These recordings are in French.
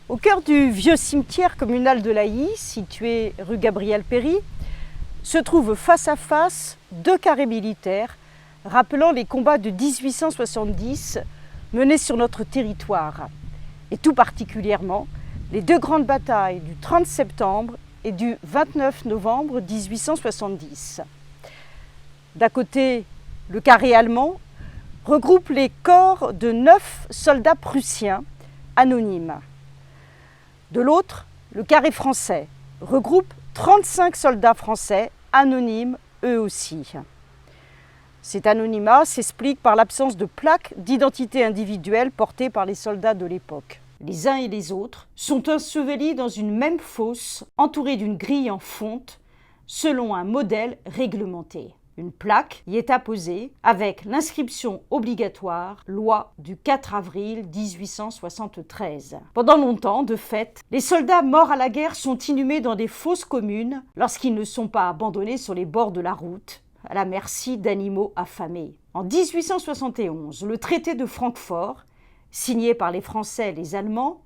Au cœur du vieux cimetière communal de Laï, situé rue Gabriel-Péri, se trouvent face à face deux carrés militaires rappelant les combats de 1870 menés sur notre territoire, et tout particulièrement les deux grandes batailles du 30 septembre et du 29 novembre 1870. D'un côté, le carré allemand regroupe les corps de 9 soldats prussiens anonymes. De l'autre, le carré français regroupe 35 soldats français anonymes eux aussi. Cet anonymat s'explique par l'absence de plaques d'identité individuelle portées par les soldats de l'époque. Les uns et les autres sont ensevelis dans une même fosse entourée d'une grille en fonte selon un modèle réglementé. Une plaque y est apposée avec l'inscription obligatoire loi du 4 avril 1873. Pendant longtemps, de fait, les soldats morts à la guerre sont inhumés dans des fosses communes lorsqu'ils ne sont pas abandonnés sur les bords de la route, à la merci d'animaux affamés. En 1871, le traité de Francfort, signé par les Français et les Allemands,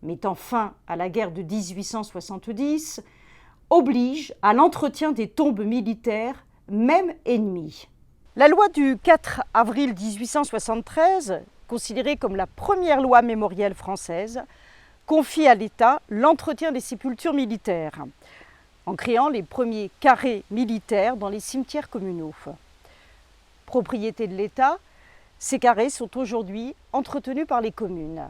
mettant fin à la guerre de 1870, oblige à l'entretien des tombes militaires même ennemis. La loi du 4 avril 1873, considérée comme la première loi mémorielle française, confie à l'État l'entretien des sépultures militaires, en créant les premiers carrés militaires dans les cimetières communaux. Propriété de l'État, ces carrés sont aujourd'hui entretenus par les communes.